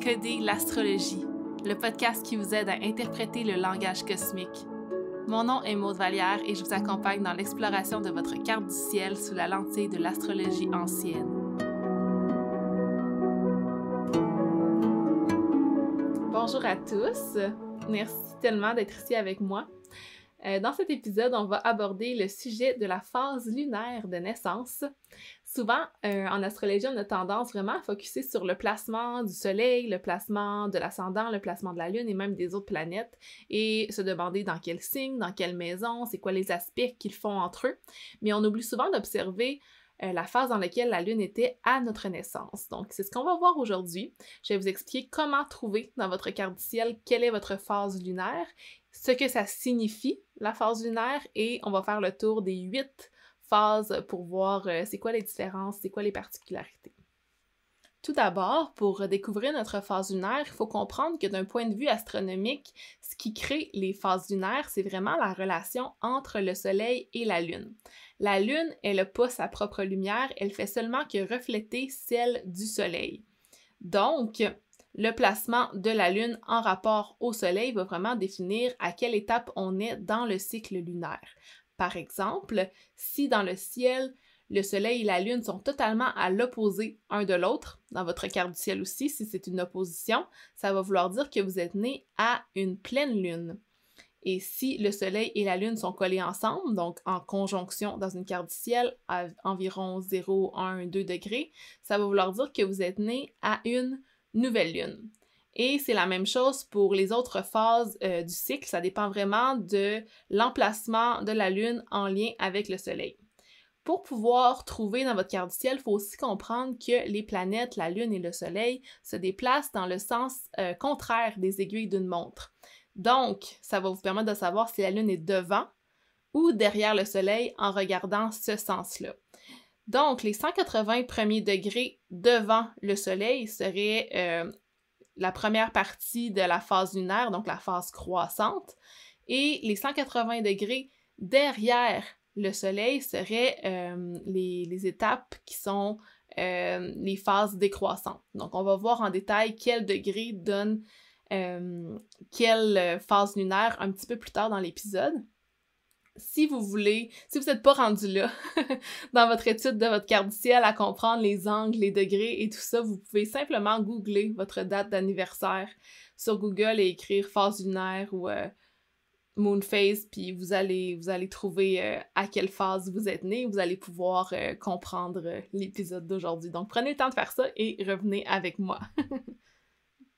Coder l'astrologie, le podcast qui vous aide à interpréter le langage cosmique. Mon nom est Maude Vallière et je vous accompagne dans l'exploration de votre carte du ciel sous la lentille de l'astrologie ancienne. Bonjour à tous, merci tellement d'être ici avec moi. Dans cet épisode, on va aborder le sujet de la phase lunaire de naissance. Souvent, en astrologie, on a tendance vraiment à focusser sur le placement du soleil, le placement de l'ascendant, le placement de la lune et même des autres planètes et se demander dans quel signe, dans quelle maison, c'est quoi les aspects qu'ils font entre eux. Mais on oublie souvent d'observer la phase dans laquelle la lune était à notre naissance. Donc, c'est ce qu'on va voir aujourd'hui. Je vais vous expliquer comment trouver dans votre carte du ciel quelle est votre phase lunaire, ce que ça signifie, la phase lunaire, et on va faire le tour des 8 phases pour voir c'est quoi les différences, c'est quoi les particularités. Tout d'abord, pour découvrir notre phase lunaire, il faut comprendre que d'un point de vue astronomique, ce qui crée les phases lunaires, c'est vraiment la relation entre le Soleil et la Lune. La Lune, elle n'a pas sa propre lumière, elle fait seulement que refléter celle du Soleil. Donc, le placement de la Lune en rapport au Soleil va vraiment définir à quelle étape on est dans le cycle lunaire. Par exemple, si dans le ciel, le Soleil et la Lune sont totalement à l'opposé un de l'autre, dans votre carte du ciel aussi, si c'est une opposition, ça va vouloir dire que vous êtes né à une pleine Lune. Et si le Soleil et la Lune sont collés ensemble, donc en conjonction dans une carte du ciel à environ 0, 1, 2 degrés, ça va vouloir dire que vous êtes né à une nouvelle Lune. Et c'est la même chose pour les autres phases du cycle, ça dépend vraiment de l'emplacement de la Lune en lien avec le Soleil. Pour pouvoir trouver dans votre carte du ciel, il faut aussi comprendre que les planètes, la Lune et le Soleil, se déplacent dans le sens contraire des aiguilles d'une montre. Donc, ça va vous permettre de savoir si la Lune est devant ou derrière le Soleil en regardant ce sens-là. Donc, les 180 premiers degrés devant le Soleil seraient la première partie de la phase lunaire, donc la phase croissante, et les 180 degrés derrière le Soleil seraient les étapes qui sont les phases décroissantes. Donc, on va voir en détail quel degré donne quelle phase lunaire un petit peu plus tard dans l'épisode. Si vous n'êtes pas rendu là dans votre étude de votre carte du ciel à comprendre les angles, les degrés et tout ça, vous pouvez simplement googler votre date d'anniversaire sur Google et écrire phase lunaire ou moon phase, puis vous allez trouver à quelle phase vous êtes né, vous allez pouvoir comprendre l'épisode d'aujourd'hui. Donc prenez le temps de faire ça et revenez avec moi.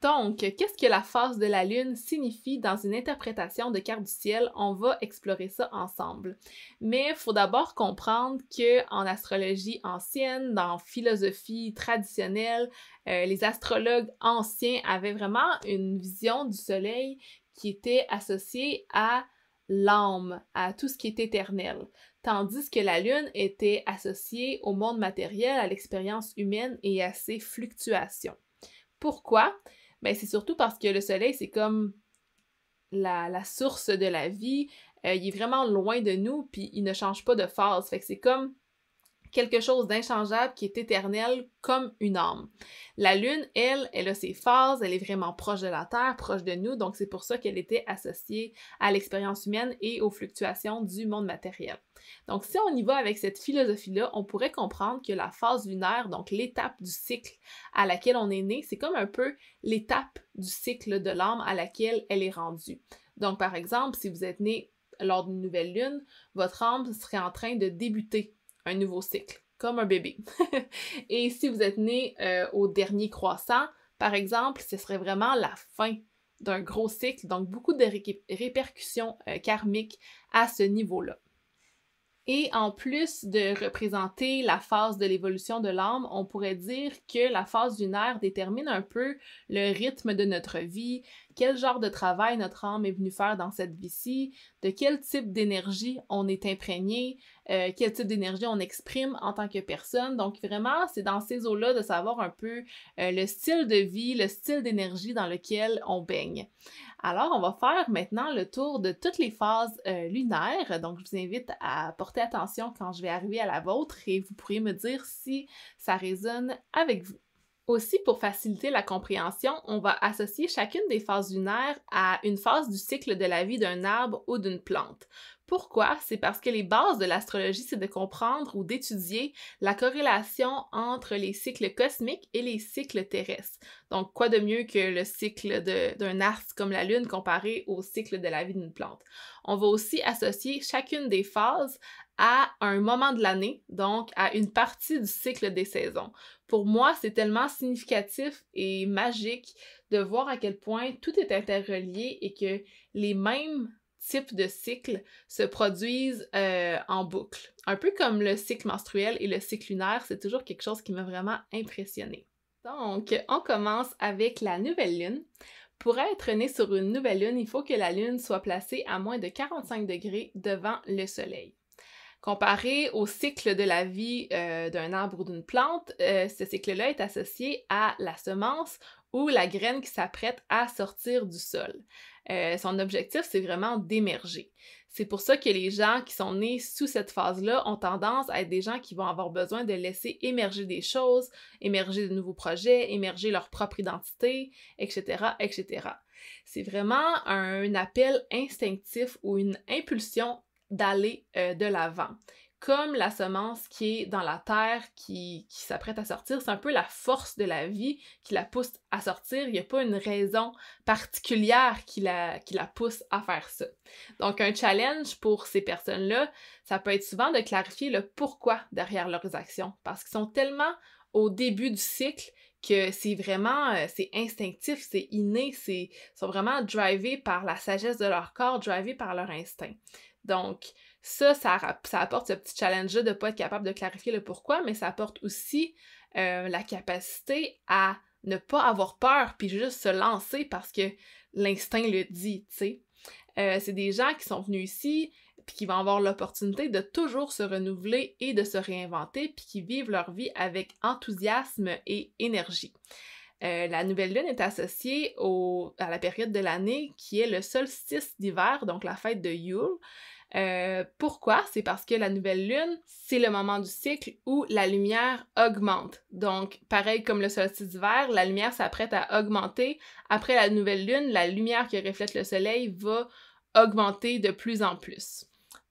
Donc, qu'est-ce que la phase de la Lune signifie dans une interprétation de carte du ciel? On va explorer ça ensemble. Mais il faut d'abord comprendre qu'en astrologie ancienne, dans philosophie traditionnelle, les astrologues anciens avaient vraiment une vision du Soleil qui était associée à l'âme, à tout ce qui est éternel. Tandis que la Lune était associée au monde matériel, à l'expérience humaine et à ses fluctuations. Pourquoi? Ben, c'est surtout parce que le Soleil, c'est comme la source de la vie. Il est vraiment loin de nous, puis il ne change pas de phase. Fait que c'est comme quelque chose d'inchangeable qui est éternel comme une âme. La Lune, elle a ses phases, elle est vraiment proche de la Terre, proche de nous, donc c'est pour ça qu'elle était associée à l'expérience humaine et aux fluctuations du monde matériel. Donc si on y va avec cette philosophie-là, on pourrait comprendre que la phase lunaire, donc l'étape du cycle à laquelle on est né, c'est comme un peu l'étape du cycle de l'âme à laquelle elle est rendue. Donc par exemple, si vous êtes né lors d'une nouvelle lune, votre âme serait en train de débuter un nouveau cycle, comme un bébé. Et si vous êtes né au dernier croissant, par exemple, ce serait vraiment la fin d'un gros cycle, donc beaucoup de répercussions karmiques à ce niveau-là. Et en plus de représenter la phase de l'évolution de l'âme, on pourrait dire que la phase lunaire détermine un peu le rythme de notre vie, quel genre de travail notre âme est venue faire dans cette vie-ci, de quel type d'énergie on est imprégné, quel type d'énergie on exprime en tant que personne. Donc vraiment, c'est dans ces eaux-là de savoir un peu le style de vie, le style d'énergie dans lequel on baigne. Alors, on va faire maintenant le tour de toutes les phases lunaires. Donc, je vous invite à porter attention quand je vais arriver à la vôtre et vous pourrez me dire si ça résonne avec vous. Aussi, pour faciliter la compréhension, on va associer chacune des phases lunaires à une phase du cycle de la vie d'un arbre ou d'une plante. Pourquoi? C'est parce que les bases de l'astrologie, c'est de comprendre ou d'étudier la corrélation entre les cycles cosmiques et les cycles terrestres. Donc, quoi de mieux que le cycle d'un astre comme la Lune comparé au cycle de la vie d'une plante? On va aussi associer chacune des phases à un moment de l'année, donc à une partie du cycle des saisons. Pour moi, c'est tellement significatif et magique de voir à quel point tout est interrelié et que les mêmes types de cycles se produisent en boucle. Un peu comme le cycle menstruel et le cycle lunaire, c'est toujours quelque chose qui m'a vraiment impressionnée. Donc, on commence avec la nouvelle lune. Pour être né sur une nouvelle lune, il faut que la lune soit placée à moins de 45 degrés devant le soleil. Comparé au cycle de la vie d'un arbre ou d'une plante, ce cycle-là est associé à la semence ou la graine qui s'apprête à sortir du sol. Son objectif, c'est vraiment d'émerger. C'est pour ça que les gens qui sont nés sous cette phase-là ont tendance à être des gens qui vont avoir besoin de laisser émerger des choses, émerger de nouveaux projets, émerger leur propre identité, etc., etc. C'est vraiment un appel instinctif ou une impulsion d'aller de l'avant. Comme la semence qui est dans la terre, qui s'apprête à sortir, c'est un peu la force de la vie qui la pousse à sortir. Il n'y a pas une raison particulière qui la pousse à faire ça. Donc, un challenge pour ces personnes-là, ça peut être souvent de clarifier le pourquoi derrière leurs actions, parce qu'ils sont tellement au début du cycle que c'est vraiment, c'est instinctif, c'est inné, ils sont vraiment drivés par la sagesse de leur corps, drivés par leur instinct. Donc, ça apporte ce petit challenge-là de ne pas être capable de clarifier le pourquoi, mais ça apporte aussi la capacité à ne pas avoir peur puis juste se lancer parce que l'instinct le dit, tu sais. C'est des gens qui sont venus ici puis qui vont avoir l'opportunité de toujours se renouveler et de se réinventer puis qui vivent leur vie avec enthousiasme et énergie. La nouvelle lune est associée à la période de l'année qui est le solstice d'hiver, donc la fête de Yule. Pourquoi? C'est parce que la nouvelle lune, c'est le moment du cycle où la lumière augmente. Donc, pareil comme le solstice d'hiver, la lumière s'apprête à augmenter. Après la nouvelle lune, la lumière qui reflète le soleil va augmenter de plus en plus.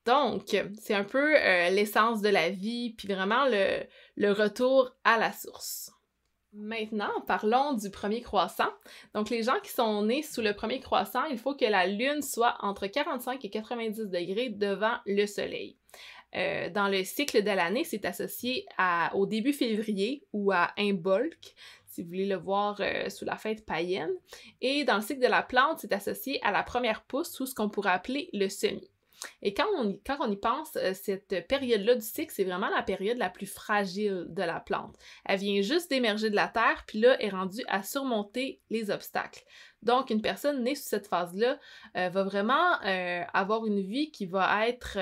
Donc, c'est un peu l'essence de la vie, puis vraiment le retour à la source. Maintenant, parlons du premier croissant. Donc, les gens qui sont nés sous le premier croissant, il faut que la Lune soit entre 45 et 90 degrés devant le Soleil. Dans le cycle de l'année, c'est associé au début février ou à Imbolc, si vous voulez le voir sous la fête païenne. Et dans le cycle de la plante, c'est associé à la première pousse ou ce qu'on pourrait appeler le semis. Et quand on y pense, cette période-là du cycle, c'est vraiment la période la plus fragile de la plante. Elle vient juste d'émerger de la terre, puis là, est rendue à surmonter les obstacles. Donc, une personne née sous cette phase-là va vraiment avoir une vie qui va être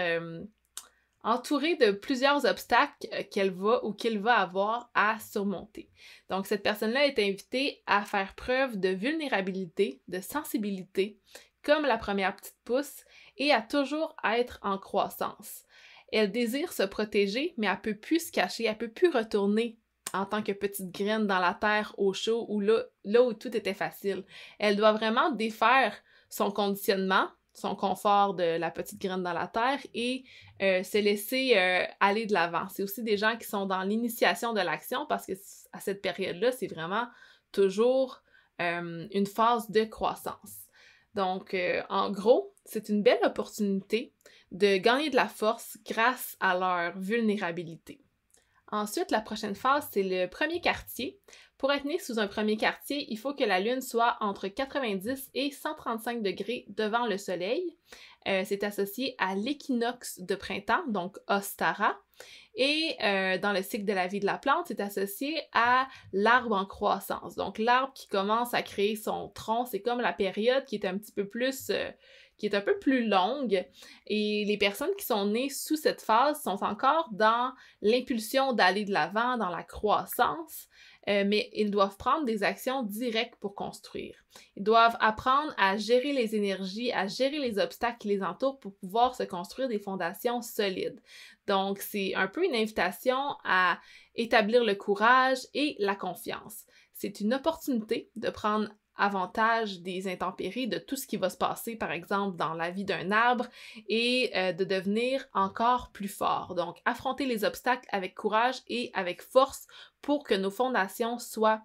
entourée de plusieurs obstacles qu'il va avoir à surmonter. Donc, cette personne-là est invitée à faire preuve de vulnérabilité, de sensibilité, comme la première petite pousse, et à toujours être en croissance. Elle désire se protéger, mais elle peut plus se cacher, elle peut plus retourner en tant que petite graine dans la terre au chaud ou là où tout était facile. Elle doit vraiment défaire son conditionnement, son confort de la petite graine dans la terre et se laisser aller de l'avant. C'est aussi des gens qui sont dans l'initiation de l'action parce que à cette période-là, c'est vraiment toujours une phase de croissance. Donc, en gros, c'est une belle opportunité de gagner de la force grâce à leur vulnérabilité. Ensuite, la prochaine phase, c'est le premier quartier. Pour être né sous un premier quartier, il faut que la Lune soit entre 90 et 135 degrés devant le Soleil. C'est associé à l'équinoxe de printemps, donc Ostara. Et dans le cycle de la vie de la plante, c'est associé à l'arbre en croissance. Donc l'arbre qui commence à créer son tronc, c'est comme la période qui est un petit peu plus... qui est un peu plus longue, et les personnes qui sont nées sous cette phase sont encore dans l'impulsion d'aller de l'avant, dans la croissance, mais ils doivent prendre des actions directes pour construire. Ils doivent apprendre à gérer les énergies, à gérer les obstacles qui les entourent pour pouvoir se construire des fondations solides. Donc, c'est un peu une invitation à établir le courage et la confiance. c'est une opportunité de prendre avantage des intempéries, de tout ce qui va se passer, par exemple, dans la vie d'un arbre et de devenir encore plus fort. Donc, affronter les obstacles avec courage et avec force pour que nos fondations soient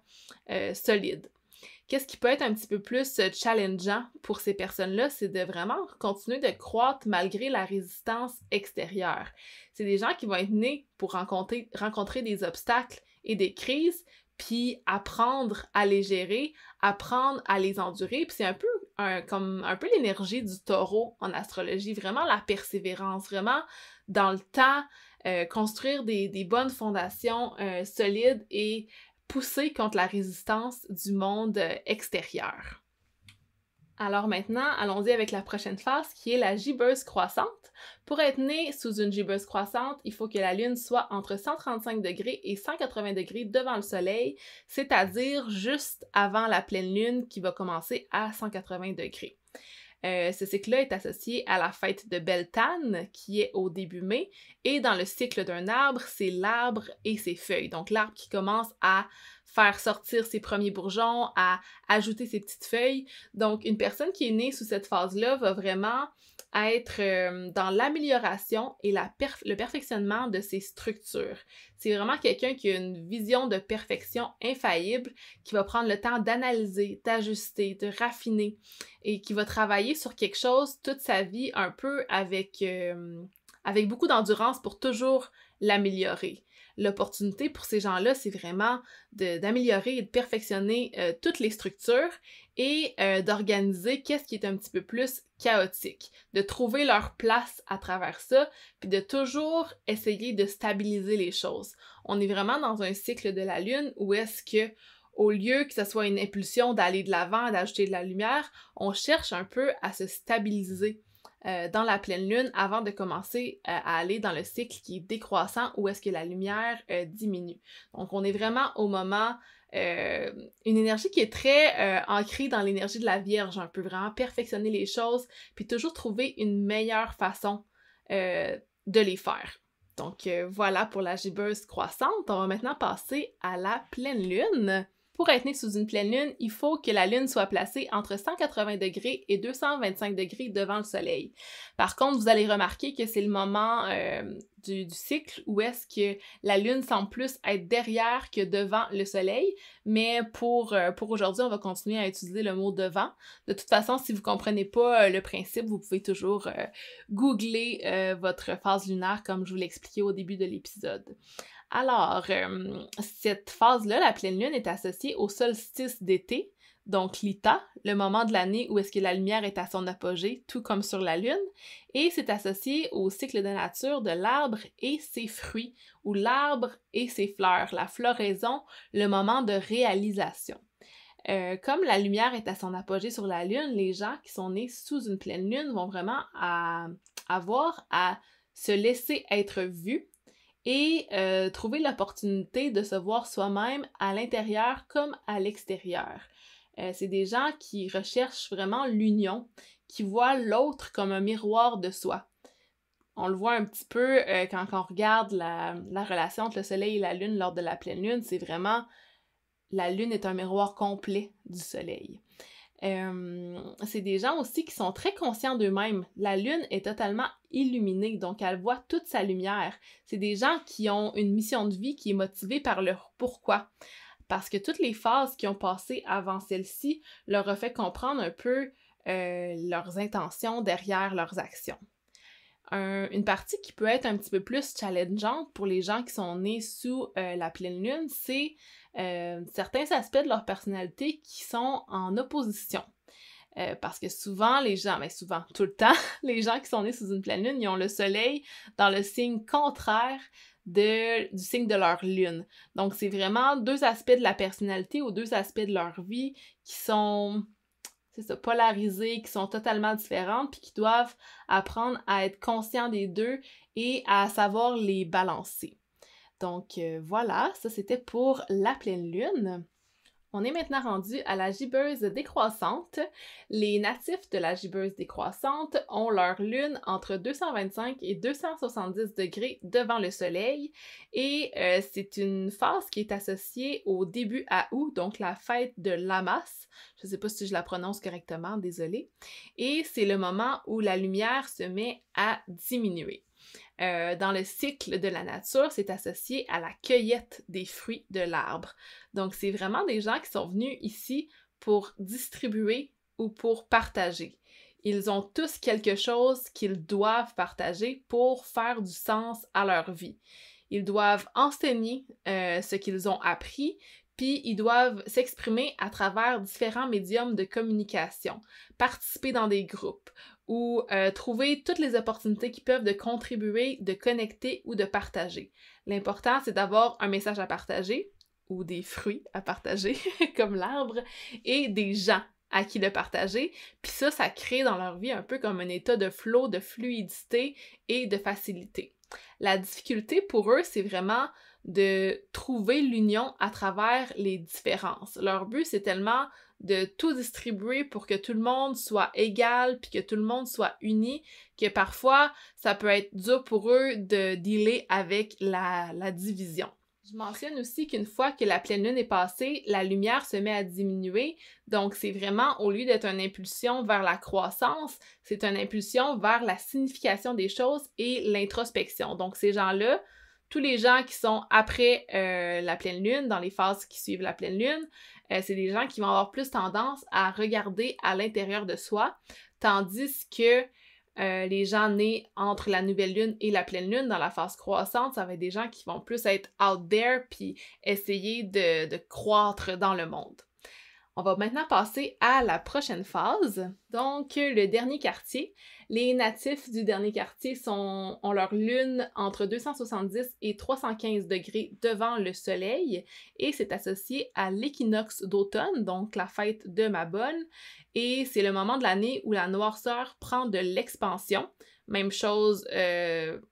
solides. Qu'est-ce qui peut être un petit peu plus challengeant pour ces personnes-là, c'est de vraiment continuer de croître malgré la résistance extérieure. C'est des gens qui vont être nés pour rencontrer des obstacles et des crises, puis apprendre à les gérer, apprendre à les endurer, puis c'est un peu comme un peu l'énergie du taureau en astrologie, vraiment la persévérance, vraiment dans le temps, construire des bonnes fondations solides et pousser contre la résistance du monde extérieur. Alors maintenant, allons-y avec la prochaine phase qui est la gibbeuse croissante. Pour être né sous une gibbeuse croissante, il faut que la Lune soit entre 135 degrés et 180 degrés devant le Soleil, c'est-à-dire juste avant la pleine Lune qui va commencer à 180 degrés. Ce cycle-là est associé à la fête de Beltane, qui est au début mai, et dans le cycle d'un arbre, c'est l'arbre et ses feuilles. Donc l'arbre qui commence à faire sortir ses premiers bourgeons, à ajouter ses petites feuilles. Donc une personne qui est née sous cette phase-là va vraiment être dans l'amélioration et le perfectionnement de ses structures. C'est vraiment quelqu'un qui a une vision de perfection infaillible, qui va prendre le temps d'analyser, d'ajuster, de raffiner et qui va travailler sur quelque chose toute sa vie un peu avec beaucoup d'endurance pour toujours l'améliorer. L'opportunité pour ces gens-là, c'est vraiment d'améliorer et de perfectionner toutes les structures et d'organiser qu'est-ce qui est un petit peu plus chaotique, de trouver leur place à travers ça, puis de toujours essayer de stabiliser les choses. On est vraiment dans un cycle de la Lune où est-ce que au lieu que ce soit une impulsion d'aller de l'avant, d'ajouter de la lumière, on cherche un peu à se stabiliser dans la pleine lune avant de commencer à aller dans le cycle qui est décroissant où est-ce que la lumière diminue. Donc on est vraiment au moment, une énergie qui est très ancrée dans l'énergie de la Vierge, on peut vraiment perfectionner les choses puis toujours trouver une meilleure façon de les faire. Donc voilà pour la gibbeuse croissante. On va maintenant passer à la pleine lune. Pour être né sous une pleine lune, il faut que la lune soit placée entre 180 degrés et 225 degrés devant le soleil. Par contre, vous allez remarquer que c'est le moment du cycle où est-ce que la lune semble plus être derrière que devant le soleil, mais pour aujourd'hui, on va continuer à utiliser le mot devant. De toute façon, si vous comprenez pas le principe, vous pouvez toujours googler votre phase lunaire comme je vous l'ai expliqué au début de l'épisode. Alors, cette phase-là, la pleine lune, est associée au solstice d'été, donc l'Ita, le moment de l'année où est-ce que la lumière est à son apogée, tout comme sur la lune, et c'est associé au cycle de nature de l'arbre et ses fruits, ou l'arbre et ses fleurs, la floraison, le moment de réalisation. Comme la lumière est à son apogée sur la lune, les gens qui sont nés sous une pleine lune vont vraiment avoir à se laisser être vus, et trouver l'opportunité de se voir soi-même à l'intérieur comme à l'extérieur. C'est des gens qui recherchent vraiment l'union, qui voient l'autre comme un miroir de soi. On le voit un petit peu quand on regarde la relation entre le soleil et la lune lors de la pleine lune, c'est vraiment la lune est un miroir complet du soleil. C'est des gens aussi qui sont très conscients d'eux-mêmes. La lune est totalement illuminée, donc elle voit toute sa lumière. C'est des gens qui ont une mission de vie qui est motivée par leur pourquoi. Parce que toutes les phases qui ont passé avant celle-ci leur ont fait comprendre un peu leurs intentions derrière leurs actions. Une partie qui peut être un petit peu plus challengeante pour les gens qui sont nés sous la pleine lune, c'est certains aspects de leur personnalité qui sont en opposition. Parce que souvent, tout le temps, les gens qui sont nés sous une pleine lune, ils ont le soleil dans le signe contraire du signe de leur lune. Donc, c'est vraiment deux aspects de la personnalité ou deux aspects de leur vie qui sont polarisées, qui sont totalement différentes, puis qui doivent apprendre à être conscients des deux et à savoir les balancer. Donc voilà, ça c'était pour la pleine lune. On est maintenant rendu à la gibbeuse décroissante. Les natifs de la gibbeuse décroissante ont leur lune entre 225 et 270 degrés devant le soleil et c'est une phase qui est associée au début à août, donc la fête de Lammas. Je ne sais pas si je la prononce correctement, désolée. Et c'est le moment où la lumière se met à diminuer. Dans le cycle de la nature, c'est associé à la cueillette des fruits de l'arbre. Donc, c'est vraiment des gens qui sont venus ici pour distribuer ou pour partager. Ils ont tous quelque chose qu'ils doivent partager pour faire du sens à leur vie. Ils doivent enseigner ce qu'ils ont appris, puis ils doivent s'exprimer à travers différents médiums de communication, participer dans des groupes, ou trouver toutes les opportunités qui peuvent de contribuer, de connecter ou de partager. L'important, c'est d'avoir un message à partager, ou des fruits à partager, comme l'arbre, et des gens à qui le partager. Puis ça crée dans leur vie un peu comme un état de flow, de fluidité et de facilité. La difficulté pour eux, c'est vraiment de trouver l'union à travers les différences. Leur but, c'est tellement de tout distribuer pour que tout le monde soit égal puis que tout le monde soit uni, que parfois, ça peut être dur pour eux de dealer avec la division. Je mentionne aussi qu'une fois que la pleine lune est passée, la lumière se met à diminuer, donc c'est vraiment, au lieu d'être une impulsion vers la croissance, c'est une impulsion vers la signification des choses et l'introspection. Donc ces gens-là, tous les gens qui sont après la pleine lune, dans les phases qui suivent la pleine lune, c'est des gens qui vont avoir plus tendance à regarder à l'intérieur de soi, tandis que les gens nés entre la nouvelle lune et la pleine lune, dans la phase croissante, ça va être des gens qui vont plus être out there puis essayer de croître dans le monde. On va maintenant passer à la prochaine phase. Donc, le dernier quartier. Les natifs du dernier quartier ont leur lune entre 270 et 315 degrés devant le soleil et c'est associé à l'équinoxe d'automne, donc la fête de Mabon. Et c'est le moment de l'année où la noirceur prend de l'expansion. Même chose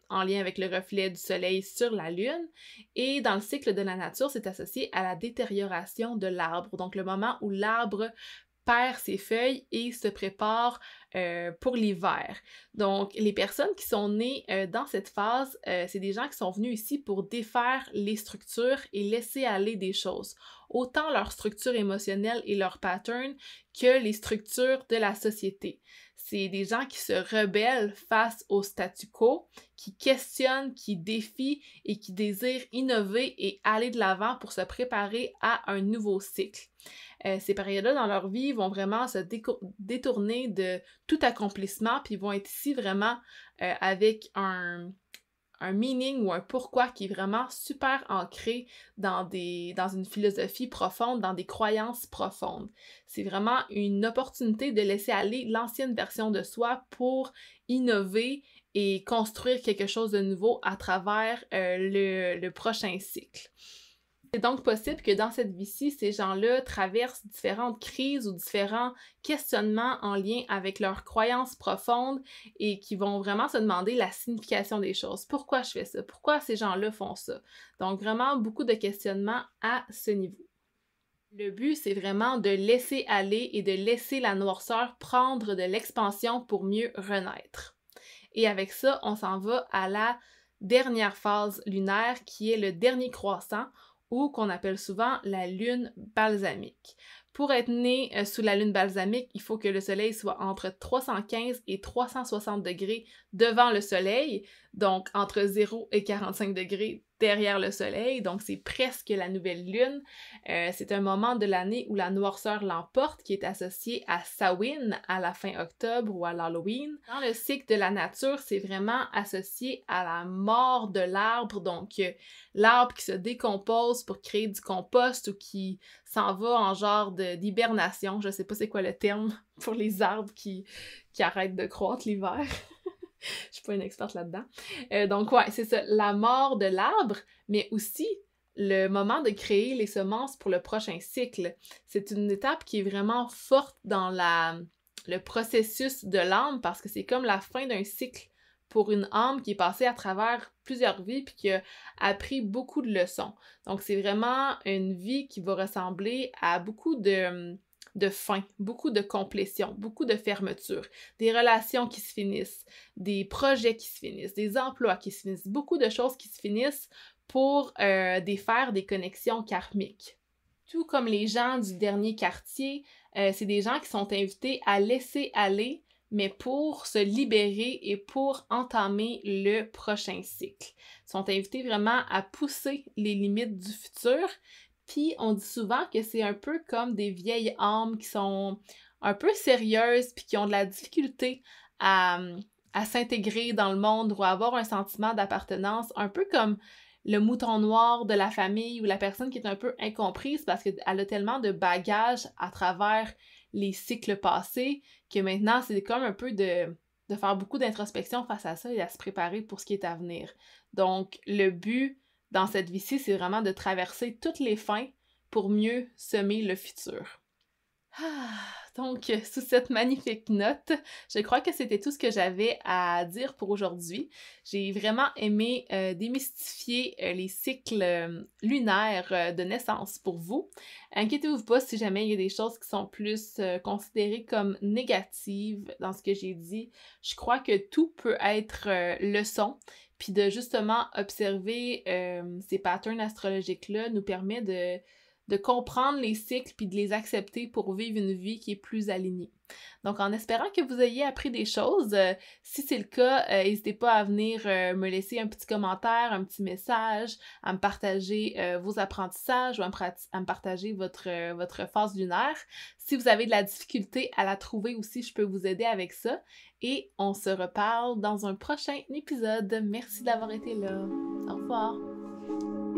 en lien avec le reflet du soleil sur la lune. Et dans le cycle de la nature, c'est associé à la détérioration de l'arbre. Donc le moment où l'arbre perd ses feuilles et se prépare pour l'hiver. Donc, les personnes qui sont nées dans cette phase, c'est des gens qui sont venus ici pour défaire les structures et laisser aller des choses. Autant leur structure émotionnelle et leur pattern que les structures de la société. C'est des gens qui se rebellent face au statu quo, qui questionnent, qui défient et qui désirent innover et aller de l'avant pour se préparer à un nouveau cycle. Ces périodes-là dans leur vie vont vraiment se détourner de tout accomplissement, puis ils vont être ici vraiment avec un meaning ou un pourquoi qui est vraiment super ancré dans une philosophie profonde, dans des croyances profondes. C'est vraiment une opportunité de laisser aller l'ancienne version de soi pour innover et construire quelque chose de nouveau à travers le prochain cycle. C'est donc possible que dans cette vie-ci, ces gens-là traversent différentes crises ou différents questionnements en lien avec leurs croyances profondes et qui vont vraiment se demander la signification des choses. Pourquoi je fais ça? Pourquoi ces gens-là font ça? Donc vraiment beaucoup de questionnements à ce niveau. Le but, c'est vraiment de laisser aller et de laisser la noirceur prendre de l'expansion pour mieux renaître. Et avec ça, on s'en va à la dernière phase lunaire qui est le dernier croissant, ou qu'on appelle souvent la lune balsamique. Pour être né sous la lune balsamique, il faut que le soleil soit entre 315 et 360 degrés devant le soleil, donc entre 0 et 45 degrés derrière le soleil, donc c'est presque la nouvelle lune. C'est un moment de l'année où la noirceur l'emporte, qui est associé à Samhain, à la fin octobre ou à l'Halloween. Dans le cycle de la nature, c'est vraiment associé à la mort de l'arbre, donc l'arbre qui se décompose pour créer du compost ou qui s'en va en genre d'hibernation. Je sais pas c'est quoi le terme pour les arbres qui arrêtent de croître l'hiver. Je suis pas une experte là-dedans. Donc ouais, c'est ça, la mort de l'arbre, mais aussi le moment de créer les semences pour le prochain cycle. C'est une étape qui est vraiment forte dans le processus de l'âme parce que c'est comme la fin d'un cycle pour une âme qui est passée à travers plusieurs vies puis qui a appris beaucoup de leçons. Donc, c'est vraiment une vie qui va ressembler à beaucoup de fin, beaucoup de complétion, beaucoup de fermeture, des relations qui se finissent, des projets qui se finissent, des emplois qui se finissent, beaucoup de choses qui se finissent pour défaire des connexions karmiques. Tout comme les gens du dernier quartier, c'est des gens qui sont invités à laisser aller, mais pour se libérer et pour entamer le prochain cycle. Ils sont invités vraiment à pousser les limites du futur. Puis on dit souvent que c'est un peu comme des vieilles âmes qui sont un peu sérieuses puis qui ont de la difficulté à, à s'intégrer dans le monde ou à avoir un sentiment d'appartenance, un peu comme le mouton noir de la famille ou la personne qui est un peu incomprise parce qu'elle a tellement de bagages à travers les cycles passés que maintenant c'est comme un peu de faire beaucoup d'introspection face à ça et à se préparer pour ce qui est à venir. Donc le but dans cette vie-ci, c'est vraiment de traverser toutes les fins pour mieux semer le futur. Donc, sous cette magnifique note, je crois que c'était tout ce que j'avais à dire pour aujourd'hui. J'ai vraiment aimé démystifier les cycles lunaires de naissance pour vous. Inquiétez-vous pas si jamais il y a des choses qui sont plus considérées comme négatives dans ce que j'ai dit. Je crois que tout peut être leçon. Puis de justement observer ces patterns astrologiques-là nous permet de comprendre les cycles puis de les accepter pour vivre une vie qui est plus alignée. Donc, en espérant que vous ayez appris des choses, si c'est le cas, n'hésitez pas à venir me laisser un petit commentaire, un petit message, à me partager vos apprentissages ou à me partager votre phase lunaire. Si vous avez de la difficulté à la trouver aussi, je peux vous aider avec ça. Et on se reparle dans un prochain épisode. Merci d'avoir été là. Au revoir!